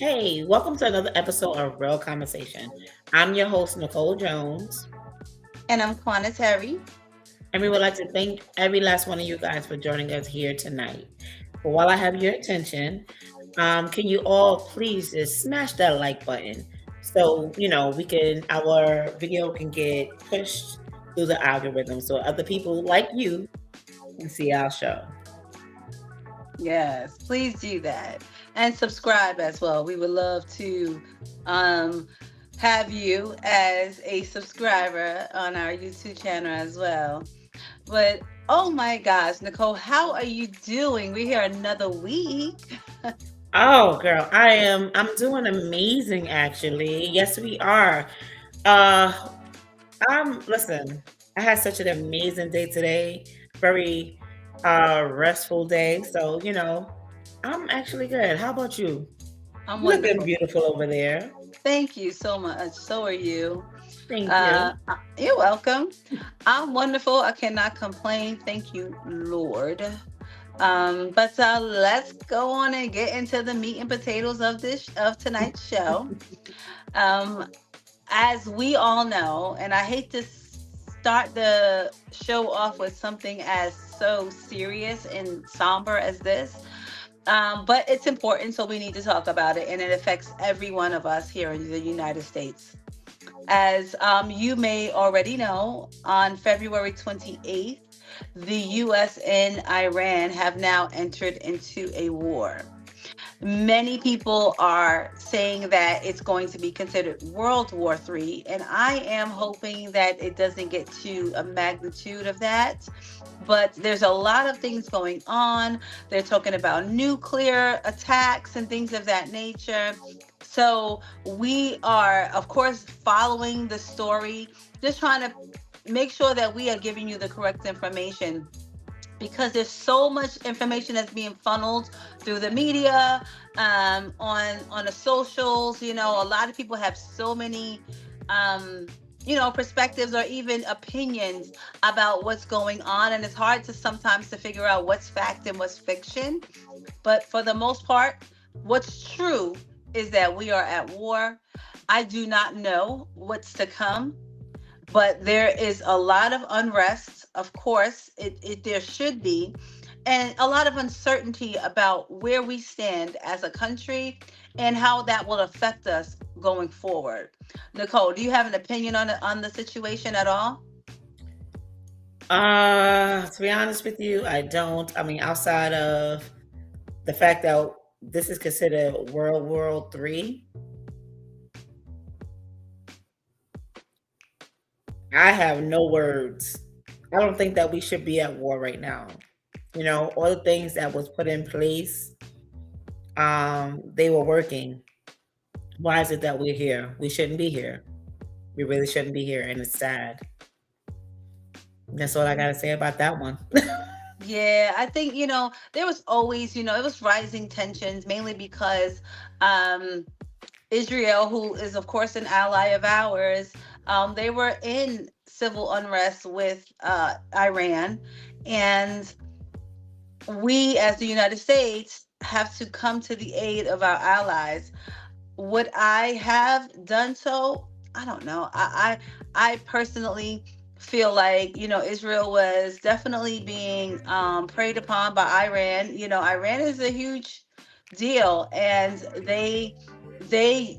Hey, welcome to another episode of Real Conversation. I'm your host, Nicole Jones, And I'm Quana Terry. and we would like to thank every last one of you guys for joining us here tonight. But while I have your attention, can you all please just smash that like button so our video can get pushed through the algorithm so other people like you can see our show. Yes, please do that. And subscribe as well. We would love to um, have you as a subscriber on our YouTube channel as well. But oh my gosh, Nicole, how are you doing? We're here another week. Oh, girl, I'm doing amazing actually. Yes, we are. Uh listen, I had such an amazing day today. Very restful day. So, I'm actually good. How about you? I'm Looking wonderful. beautiful over there. Thank you so much. So are you. Thank you. You're welcome. I'm wonderful. I cannot complain. Thank you, Lord. But let's go on and get into the meat and potatoes of tonight's show. Um, as we all know, and I hate to start the show off with something as so serious and somber as this, but it's important, so we need to talk about it, and it affects every one of us here in the United States. As you may already know, on February 28th, the US and Iran have now entered into a war. Many people are saying that it's going to be considered World War III, and I am hoping that it doesn't get to a magnitude of that. But there's a lot of things going on. They're talking about nuclear attacks and things of that nature. So we are, of course, following the story, just trying to make sure that we are giving you the correct information, because there's so much information that's being funneled through the media, on the socials. A lot of people have so many perspectives or even opinions about what's going on, and it's hard to sometimes to figure out what's fact and what's fiction. But for the most part, what's true is that we are at war. I do not know what's to come, but there is a lot of unrest. Of course, it there should be, and a lot of uncertainty about where we stand as a country and how that will affect us going forward. Nicole, do you have an opinion on the situation at all? To be honest with you, I don't. I mean, outside of the fact that this is considered World War III, I have no words. I don't think that we should be at war right now. All the things that was put in place, they were working. Why is it that we're here? We shouldn't be here. We really shouldn't be here, and it's sad. That's all I gotta say about that one. Yeah, I think, there was always, it was rising tensions, mainly because um, Israel, who is, of course, an ally of ours, they were in civil unrest with Iran. And we, as the United States, have to come to the aid of our allies. Would I have done so? I don't know. I personally feel like, Israel was definitely being preyed upon by Iran. Iran is a huge deal, and they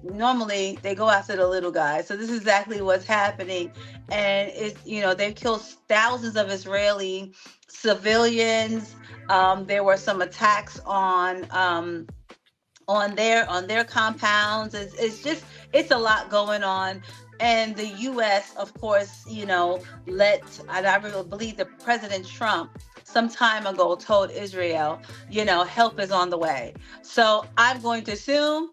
normally they go after the little guys. So this is exactly what's happening, and they've killed thousands of Israeli civilians. There were some attacks on their compounds. It's a lot going on. And the US, of course, and I really believe that President Trump some time ago told Israel, help is on the way. So I'm going to assume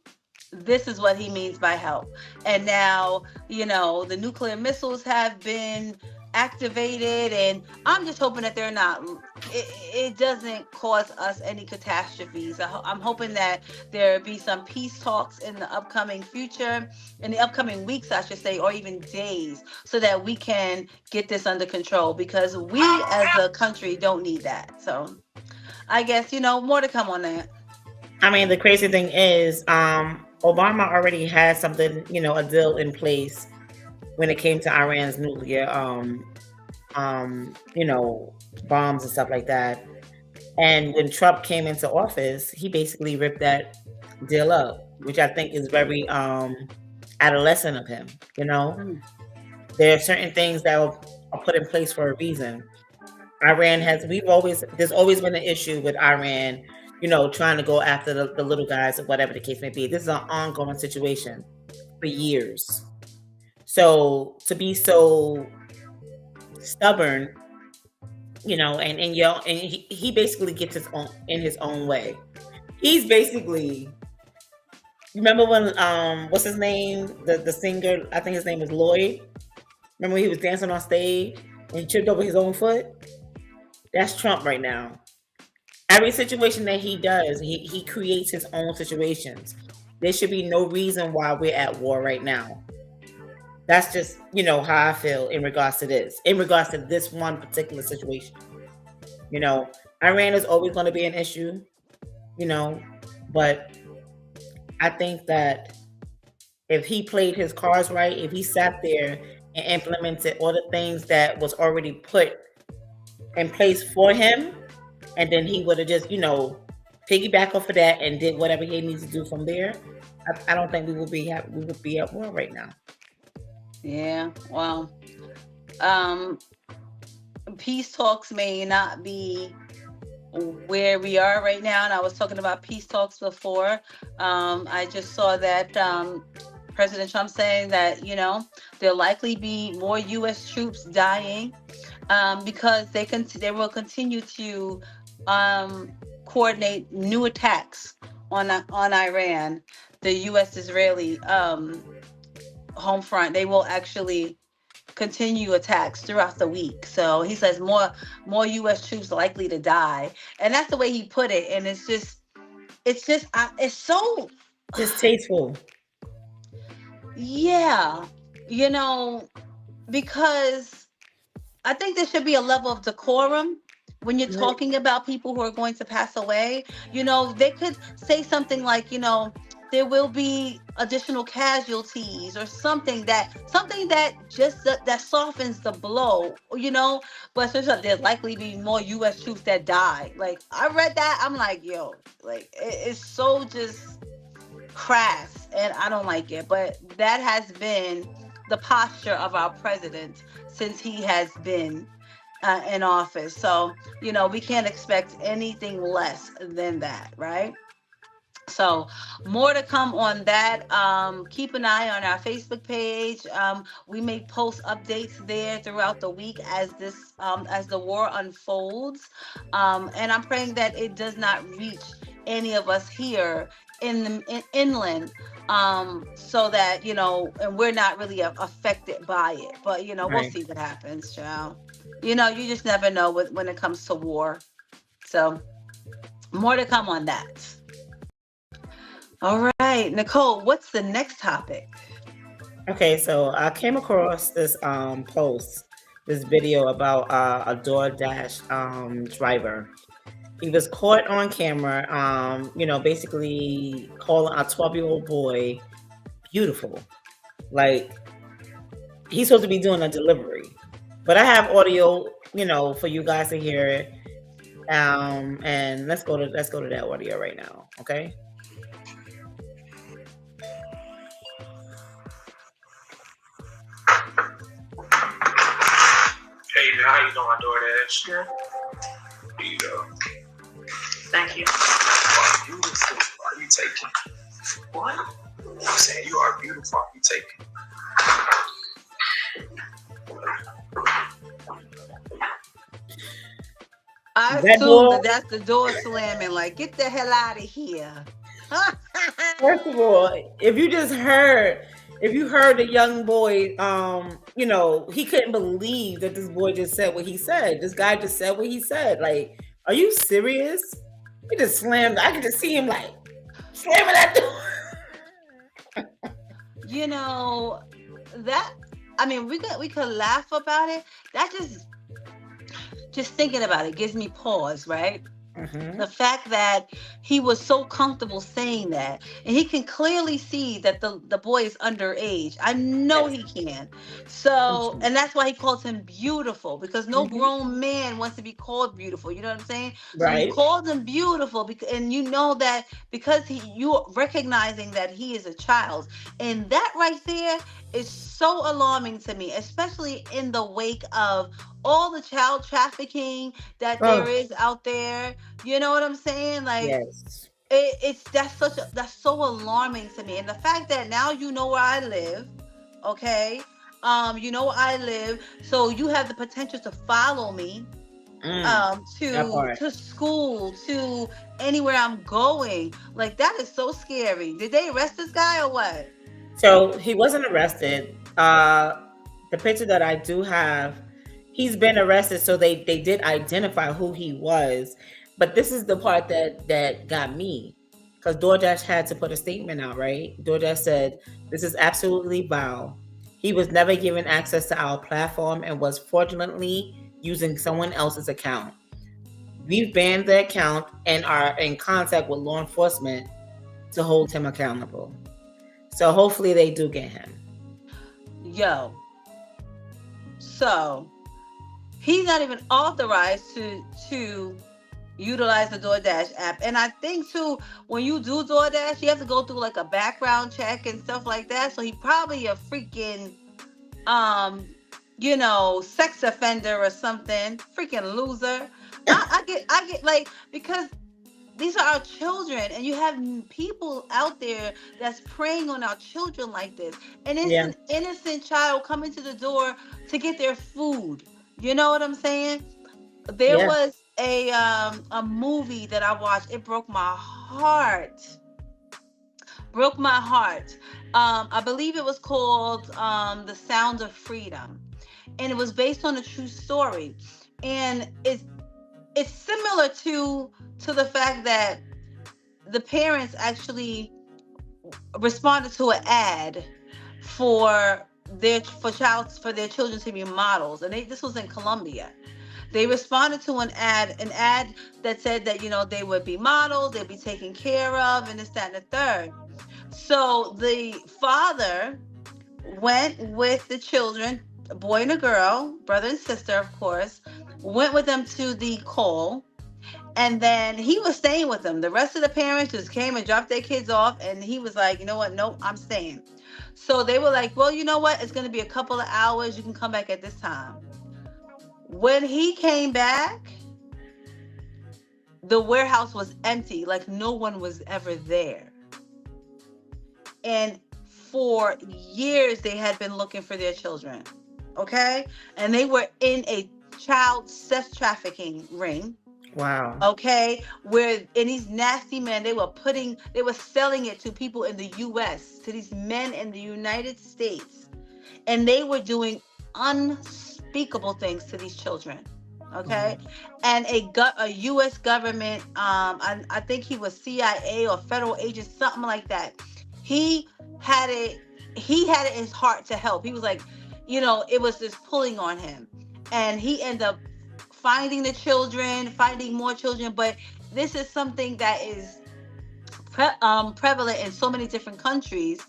this is what he means by help. And now, the nuclear missiles have been activated, and I'm just hoping that it doesn't cause us any catastrophes. I'm hoping that there be some peace talks in the upcoming future, in the upcoming weeks, I should say, or even days, so that we can get this under control, because we as a country don't need that. So I guess, more to come on that. I mean, the crazy thing is, Obama already had something, a deal in place when it came to Iran's nuclear, bombs and stuff like that. And when Trump came into office, he basically ripped that deal up, which I think is very adolescent of him. Mm. There are certain things that are put in place for a reason. There's always been an issue with Iran, trying to go after the little guys or whatever the case may be. This is an ongoing situation for years. So to be so stubborn, and he basically gets his own way. He's basically, remember when what's his name, the singer, I think his name is Lloyd. Remember when he was dancing on stage and he tripped over his own foot? That's Trump right now. Every situation that he does, he creates his own situations. There should be no reason why we're at war right now. That's just, how I feel in regards to this one particular situation. Iran is always going to be an issue, but I think that if he played his cards right, if he sat there and implemented all the things that was already put in place for him, and then he would have just, piggyback off of that and did whatever he needs to do from there, I don't think we would be at war right now. Yeah, well, peace talks may not be where we are right now, and I was talking about peace talks before. I just saw that President Trump saying that there'll likely be more U.S. troops dying because they will continue to coordinate new attacks on Iran. The U.S.-Israeli home front, they will actually continue attacks throughout the week. So he says more U.S. troops likely to die, and that's the way he put it. And it's so distasteful. Yeah, because I think there should be a level of decorum when you're talking about people who are going to pass away. They could say something like, there will be additional casualties or something that just that softens the blow, but there's likely be more U.S. troops that die. Like, I read that, I'm like, yo, like, it's so just crass, and I don't like it. But that has been the posture of our president since he has been in office. So, we can't expect anything less than that, right? So more to come on that. Keep an eye on our Facebook page. We may post updates there throughout the week as the war unfolds. And I'm praying that it does not reach any of us here in inland, so that and we're not really affected by it. But we'll see what happens, child. You just never know when it comes to war. So more to come on that. All right, Nicole, what's the next topic? Okay, so I came across this this video about a DoorDash driver. He was caught on camera, basically calling a 12-year-old boy beautiful. Like, he's supposed to be doing a delivery. But I have audio, for you guys to hear it. And let's go to that audio right now, okay? Hey, how you doing, DoorDash? Good. Here you go. Thank you. You are beautiful. Are you taking? What? I'm saying you are beautiful. Are you taking? I assume that's the door slamming. Like, get the hell out of here. First of all, if you heard the young boy, he couldn't believe that this boy just said what he said. This guy just said what he said. Like, are you serious? He just slammed. I could just see him like slamming that door. That, I mean, we could laugh about it. That just thinking about it gives me pause, right? Mhm. The fact that he was so comfortable saying that, and he can clearly see that the boy is underage. I know Yes. he can. So, Mhm. and that's why he calls him beautiful, because no Mhm. grown man wants to be called beautiful. You know what I'm saying? So he Right. called him beautiful because, and you know that because you recognizing that he is a child, and that right there is so alarming to me, especially in the wake of all the child trafficking that there Oh, is out there. You know what I'm saying? Like yes. it's that's so alarming to me. And the fact that now you know where I live, okay? You know where I live, so you have the potential to follow me Mm, that part. to school, to anywhere I'm going. Like that is so scary. Did they arrest this guy or what? So he wasn't arrested. The picture that I do have, he's been arrested. So they did identify who he was, but this is the part that got me, because DoorDash had to put a statement out. Right? DoorDash said this is absolutely vile. He was never given access to our platform and was fraudulently using someone else's account. We've banned the account and are in contact with law enforcement to hold him accountable. So hopefully they do get him. Yo, so he's not even authorized to utilize the DoorDash app. And I think too, when you do DoorDash, you have to go through like a background check and stuff like that. So he probably a freaking um, sex offender or something. Freaking loser. I get like, because these are our children, and you have people out there that's preying on our children like this. An Yeah. innocent child coming to the door to get their food. You know what I'm saying? There Yeah. was a movie that I watched. It broke my heart. Broke my heart. I believe it was called The Sound of Freedom, and it was based on a true story. And it's similar to the fact that the parents actually responded to an ad for their children to be models, and this was in Colombia. They responded to an ad that said that they would be models, they'd be taken care of, and this, that, and the third. So the father went with the children, a boy and a girl, brother and sister, of course, went with them to the call. And then he was staying with them. The rest of the parents just came and dropped their kids off. And he was like, you know what? Nope, I'm staying. So they were like, well, you know what? It's going to be a couple of hours. You can come back at this time. When he came back, the warehouse was empty. Like no one was ever there. And for years, they had been looking for their children. Okay. And they were in a child sex trafficking ring. Wow. Okay, where in these nasty men, they were selling it to people in the US, to these men in the United States, and they were doing unspeakable things to these children. Okay, and a US government, I think he was CIA or federal agent, something like that. He had it in his heart to help. He was like, it was just pulling on him, and he ended up finding the children, finding more children. But this is something that is prevalent in so many different countries.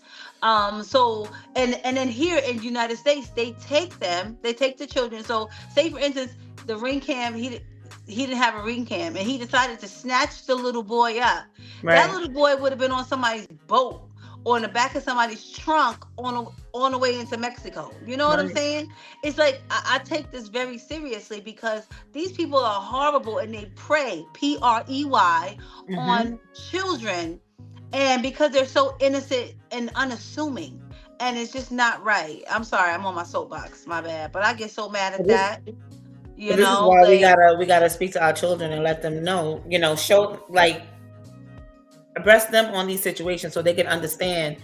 So and then here in the United States, they take the children. So say for instance, the ring cam, he didn't have a ring cam, and he decided to snatch the little boy up. Right. That little boy would have been on somebody's boat or in the back of somebody's trunk on the way into Mexico. You know what I'm saying? It's like I take this very seriously, because these people are horrible, and they prey, prey, on children, and because they're so innocent and unassuming, and it's just not right. I'm sorry, I'm on my soapbox, my bad, but I get so mad at that. This is why we gotta speak to our children and let them know, show, like, abreast them on these situations so they can understand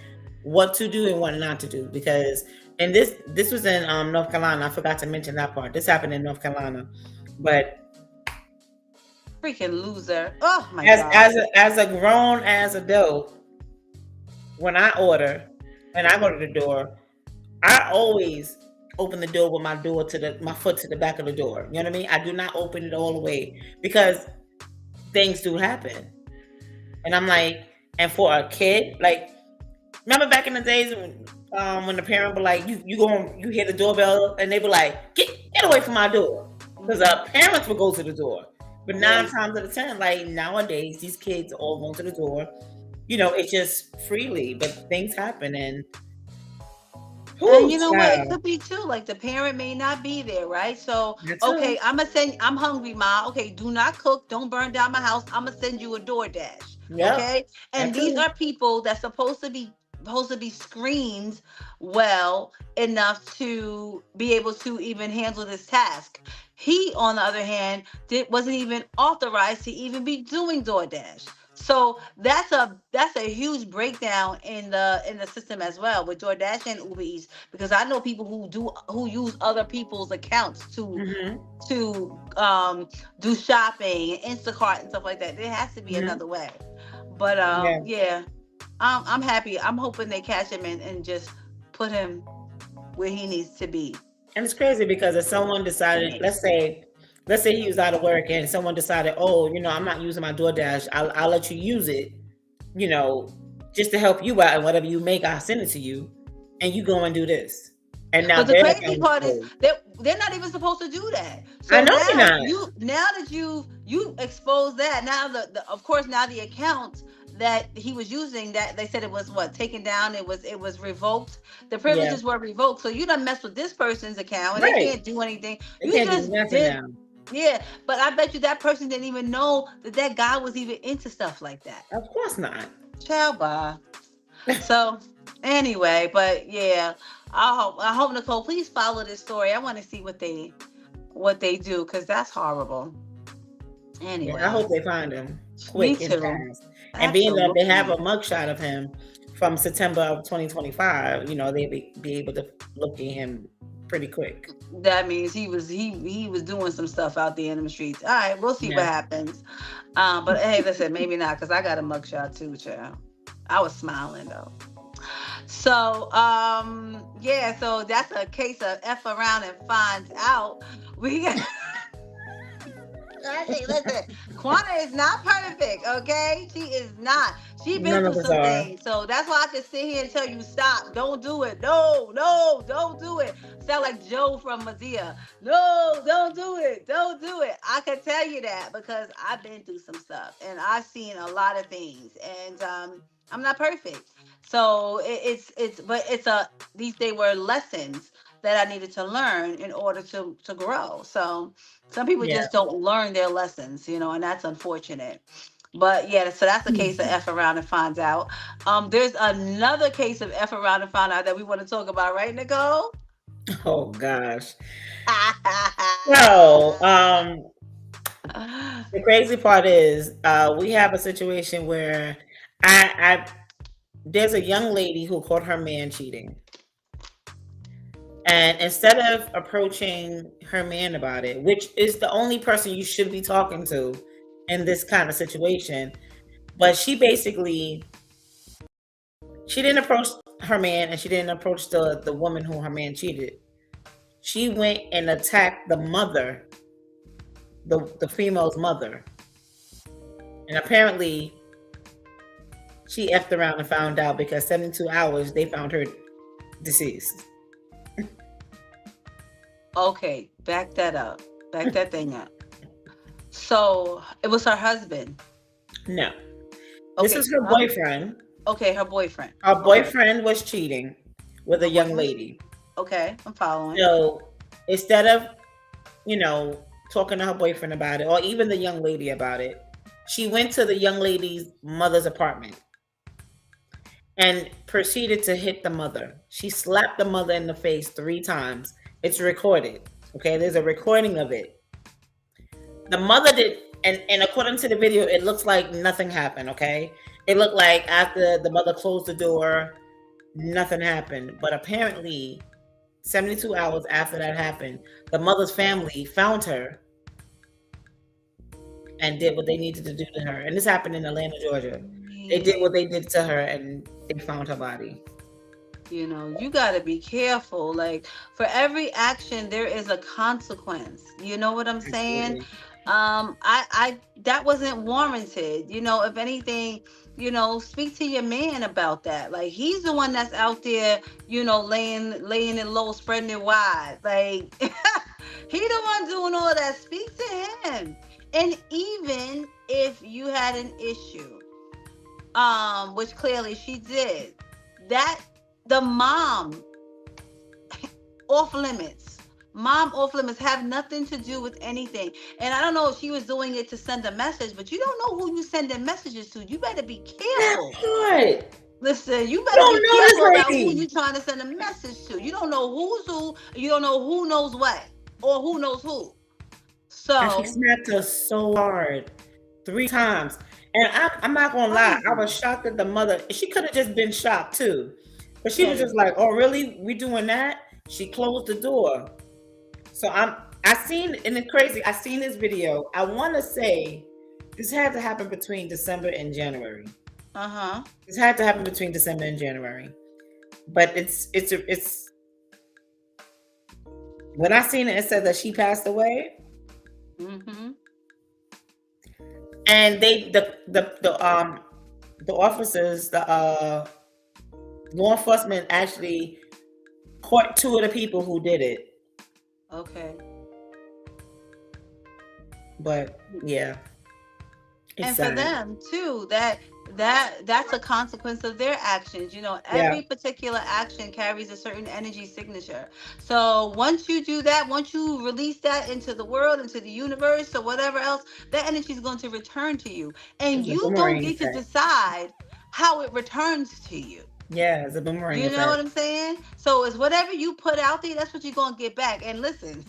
what to do and what not to do. Because and this was in North Carolina. I forgot to mention that part. This happened in North Carolina, but freaking loser. Oh my God. As a grown adult, when I order and I go to the door, I always open the door with my foot to the back of the door. You know what I mean? I do not open it all the way, because things do happen. And I'm like, and for a kid, like, remember back in the days when the parent were like, you hear the doorbell, and they were like, get away from my door, because parents would go to the door. But 9 times out of 10, like nowadays, these kids all go to the door. It's just freely, but things happen, and you know what? It could be too. Like the parent may not be there, right? So, okay, I'm hungry, Ma. Okay, do not cook. Don't burn down my house. I'm gonna send you a DoorDash. Yep. Okay, and these are people that's supposed to be screened well enough to be able to even handle this task. He, on the other hand, wasn't even authorized to even be doing DoorDash. So that's a huge breakdown in the system as well with DoorDash and Uber Eats, because I know people who use other people's accounts to do shopping and Instacart and stuff like that. There has to be another way. But I'm happy. I'm hoping they catch him and just put him where he needs to be. And it's crazy because if someone decided, let's say he was out of work and someone decided, I'm not using my DoorDash. I'll let you use it, just to help you out, and whatever you make, I'll send it to you, and you go and do this. And now, but the crazy part is they're not even supposed to do that. So I know now, you're not. Now that you expose that, now of course the account that he was using, that they said it was taken down, it was revoked, the privileges were revoked, so you done mess with this person's account and they can't do anything. They can't do nothing now. Yeah, but I bet you that person didn't even know that guy was even into stuff like that. Of course not. Ciao, bye. So anyway, but yeah, I hope Nicole, please follow this story. I want to see what they do, because that's horrible. Anyway, I hope they find him quick and fast. And Absolutely. being that they have a mugshot of him from September of 2025, they'd be able to locate him pretty quick. That means he was doing some stuff out there in the streets. All right, we'll see what happens. But hey, listen, maybe not, because I got a mugshot too, child. I was smiling though. So so that's a case of F around and finds out. We got listen, Quanta is not perfect, okay? She is not. She been through some things. So that's why I can sit here and tell you, stop, don't do it. No, don't do it. Sound like Joe from Mazia. No, don't do it. Don't do it. I can tell you that because I've been through some stuff and I've seen a lot of things, and I'm not perfect. So they were lessons that I needed to learn in order to grow. So some people just don't learn their lessons, and that's unfortunate. But so that's the case of F around and finds out. There's another case of F around and find out that we want to talk about, right, Nicole? Oh gosh. So the crazy part is we have a situation where there's a young lady who caught her man cheating. And instead of approaching her man about it, which is the only person you should be talking to in this kind of situation, but she didn't approach her man, and she didn't approach the woman who her man cheated. She went and attacked the mother, the female's mother. And apparently she effed around and found out, because 72 hours they found her deceased. Okay, back that up. Back that thing up. So it was her husband? No. This is her boyfriend. Okay, her boyfriend. Her boyfriend was cheating with a young lady. Okay, I'm following. So instead of, talking to her boyfriend about it, or even the young lady about it, she went to the young lady's mother's apartment and proceeded to hit the mother. She slapped the mother in the face 3 times. It's recorded. Okay, there's a recording of it. The mother did, and according to the video, it looks like nothing happened. Okay, it looked like after the mother closed the door, nothing happened. But apparently, 72 hours after that happened, the mother's family found her and did what they needed to do to her. And this happened in Atlanta, Georgia. They did what they did to her, and they found her body. You got to be careful. Like, for every action, there is a consequence. You know what I'm saying? I that wasn't warranted. If anything, speak to your man about that. Like, he's the one that's out there, laying it low, spreading it wide. Like, he the one doing all that. Speak to him. And even if you had an issue, which clearly she did, that the mom off limits. Mom off limits, have nothing to do with anything. And I don't know if she was doing it to send a message, but you don't know who you sending messages to. You better be careful. Right. Listen, you better be careful about who you trying to send a message to. You don't know who's who. You don't know who knows what or who knows who. So and she smacked her so hard 3 times. And I'm not gonna lie, I was shocked at the mother. She could have just been shocked too, but she was just like, "Oh, really? We doing that?" She closed the door. So I seen, and it's crazy. I seen this video. I want to say this had to happen between December and January. This had to happen between December and January, but it's when I seen it, it said that she passed away. And the officers, the law enforcement actually caught 2 of the people who did it. Okay. But yeah. And for them too, that's a consequence of their actions. Every particular action carries a certain energy signature. So once you do that, once you release that into the world, into the universe, or whatever else, that energy is going to return to you. And you don't get to decide how it returns to you. Yeah, it's a boomerang. You know what I'm saying? So it's whatever you put out there, that's what you're going to get back. And listen,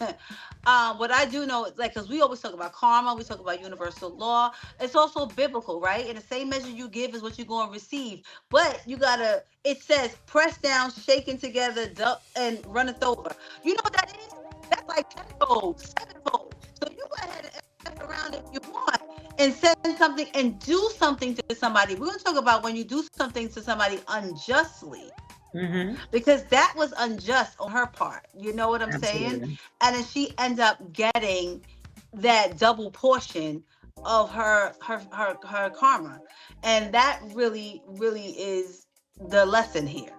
what I do know is, like, because we always talk about karma, we talk about universal law. It's also biblical, right? In the same measure you give is what you're going to receive. But it says, press down, shaking together, and runneth over. You know what that is? That's like 10-fold, 7-fold. So you go ahead and F around if you want, and send something and do something to somebody. We're going to talk about when you do something to somebody unjustly, because that was unjust on her part. You know what I'm saying? And then she ends up getting that double portion of her karma, and that really, really is the lesson here.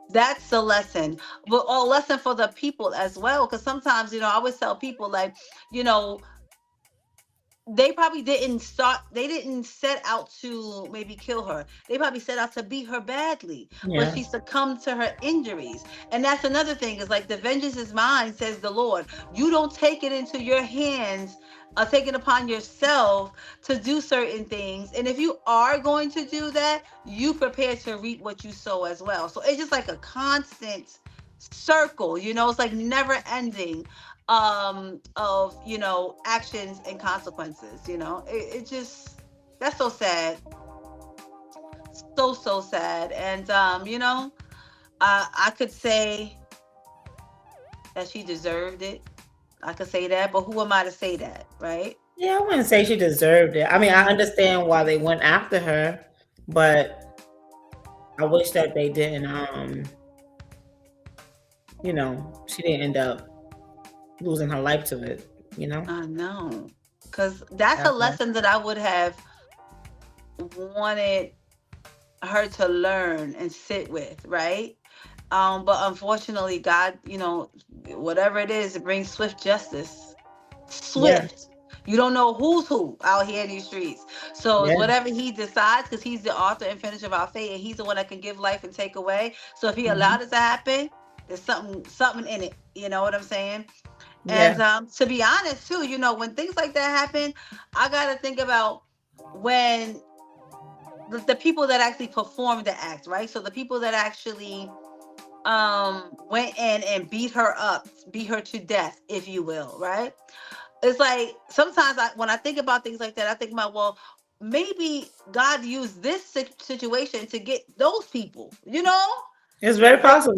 That's the lesson, but a lesson for the people as well. Because sometimes, I always tell people, like, they probably didn't set out to maybe kill her. They probably set out to beat her badly, but she succumbed to her injuries. And that's another thing, is like, the vengeance is mine, says the Lord. You don't take it into your hands, take it upon yourself to do certain things. And if you are going to do that, you prepare to reap what you sow as well. So it's just like a constant circle, it's like never ending of actions and consequences. It just, that's so sad, so sad. And I could say that she deserved it. I could say that, but who am I to say that, right? Yeah, I wouldn't say she deserved it. I mean, I understand why they went after her, but I wish that they didn't she didn't end up losing her life to it. I know, because that's a lesson that I would have wanted her to learn and sit with, right? But unfortunately, God, whatever it is, it brings swift justice. Swift. You don't know who's who out here in these streets. So it's whatever he decides, because he's the author and finisher of our fate, and he's the one that can give life and take away. So if he allowed it to happen, there's something in it. You know what I'm saying? And to be honest too, when things like that happen, I gotta think about when the people that actually performed the act, right? So the people that actually went in and beat her to death, if you will, right? It's like, sometimes when I think about things like that, I think about, well, maybe God used this situation to get those people, It's very possible.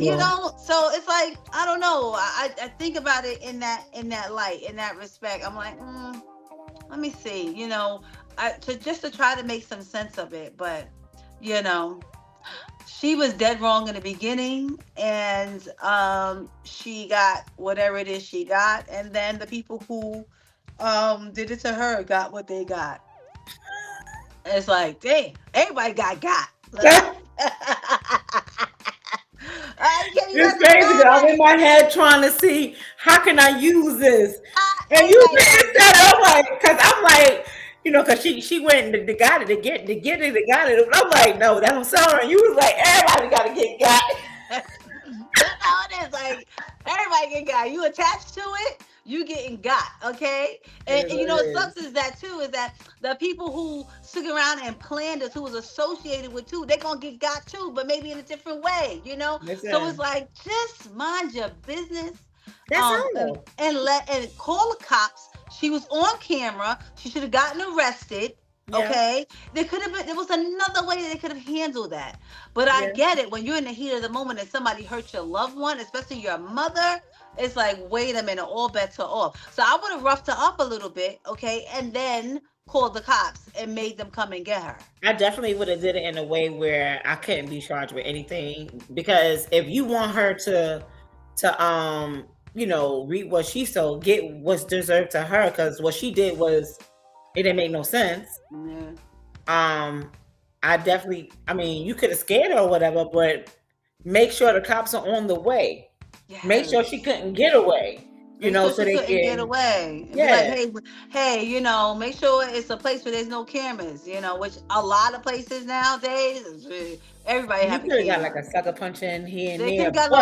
So it's like, I don't know. I think about it in that light, in that respect. I'm like, let me see, to try to make some sense of it. But, she was dead wrong in the beginning, and she got whatever it is she got. And then the people who did it to her, got what they got. It's like, dang, everybody got. You It's crazy because I'm in my head trying to see how can I use this. And you said that, I'm like, because I'm like, because she went and got it, to get it, they got it. I'm like, no, that don't sound right. You was like, everybody got to get got. That's how it is. Like, everybody get got. You attached to it, you getting got, okay? And what sucks is that the people who stuck around and planned this, who was associated with too, they're gonna get got too, but maybe in a different way, Listen. So it's like, just mind your business. That's all. And call the cops. She was on camera. She should have gotten arrested. Yeah. Okay, there was another way that they could have handled that. But I get it, when you're in the heat of the moment and somebody hurts your loved one, especially your mother, it's like, wait a minute, all bets are off. So I would have roughed her up a little bit, okay, and then called the cops and made them come and get her. I definitely would have did it in a way where I couldn't be charged with anything, because if you want her to reap what she sowed, get what's deserved to her, because what she did was, it didn't make no sense. Yeah. You could have scared her or whatever, but make sure the cops are on the way. Yes. Make sure she couldn't get away. So they can get away. Yeah. Like, hey, make sure it's a place where there's no cameras. Which a lot of places nowadays, everybody have. You could have got like a sucker punch in here and they there. They got a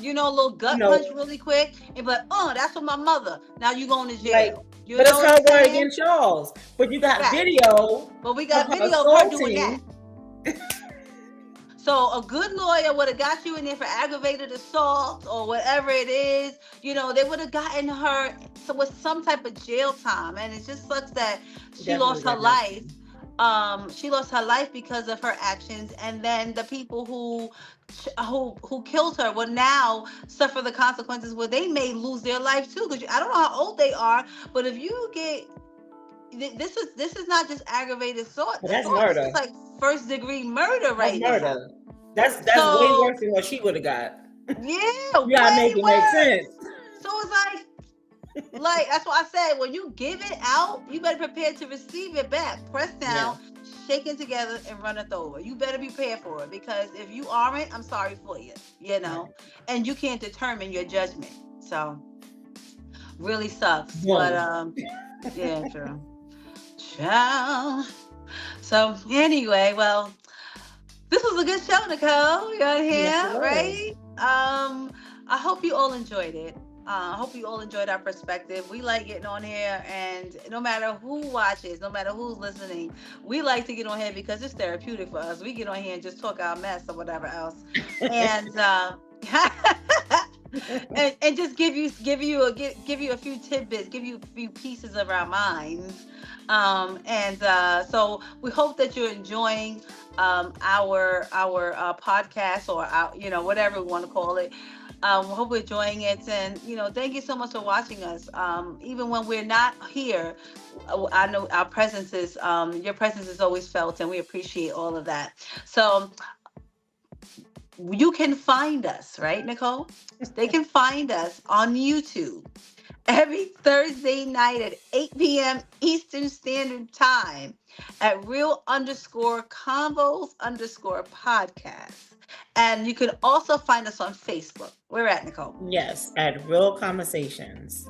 little gut punch really quick, and but that's what my mother. Now you going to jail. But it's her word against Charles. But you got video. But we got video of her doing that. So a good lawyer would have got you in there for aggravated assault or whatever it is. They would have gotten her with some type of jail time. And it just sucks that she lost her life. She lost her life because of her actions. And then the people who killed her will now suffer the consequences where they may lose their life too. Because I don't know how old they are, but if you get... This is not just aggravated assault. That's murder. It's like first degree murder right now. That's way worse than what she would have got. Yeah, you gotta make it make sense. So it's like that's why I said, when you give it out, you better prepare to receive it back. Press down, shake it together, and run it over. You better be prepared for it, because if you aren't, I'm sorry for you. And you can't determine your judgment. So really sucks. Yeah. But yeah, true. Ciao. So anyway, well, this was a good show, Nicole. You're on here, yes, right? I hope you all enjoyed it. I hope you all enjoyed our perspective. We like getting on here, and no matter who watches, no matter who's listening, we like to get on here because it's therapeutic for us. We get on here and just talk our mess or whatever else, and and just give you a few tidbits, give you a few pieces of our minds. So we hope that you're enjoying our podcast, or our, whatever we want to call it. We hope we're enjoying it, and thank you so much for watching us. Even when we're not here, I know our presence is your presence is always felt, and we appreciate all of that. So you can find us, right, Nicole? They can find us on YouTube every Thursday night at 8 p.m. Eastern Standard Time at real_convos_podcast. And you can also find us on Facebook. Where at, Nicole? Yes, at Real Conversations.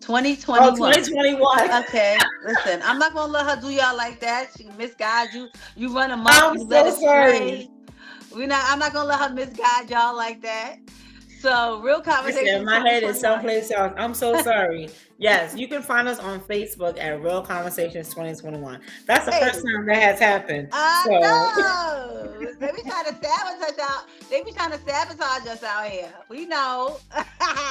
2021. Oh, 2021. Okay, listen, I'm not gonna let her do y'all like that. She misguide you. You run a month. I'm so sorry. I'm not gonna let her misguide y'all like that. So, Real Conversations. My head is someplace else. I'm so sorry. Yes, you can find us on Facebook at Real Conversations 2021. That's the first time that has happened. I know. They be trying to sabotage us out here. We know.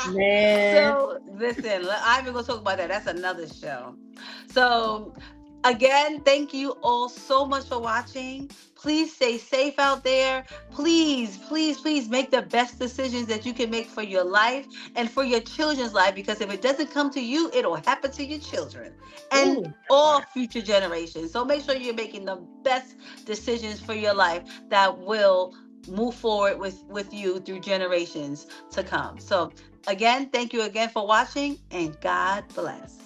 Man. So, listen, I'm even gonna talk about that. That's another show. So, again, thank you all so much for watching. Please stay safe out there. Please, please, please make the best decisions that you can make for your life and for your children's life, because if it doesn't come to you, it'll happen to your children and all future generations. So make sure you're making the best decisions for your life that will move forward with you through generations to come. So again, thank you again for watching, and God bless.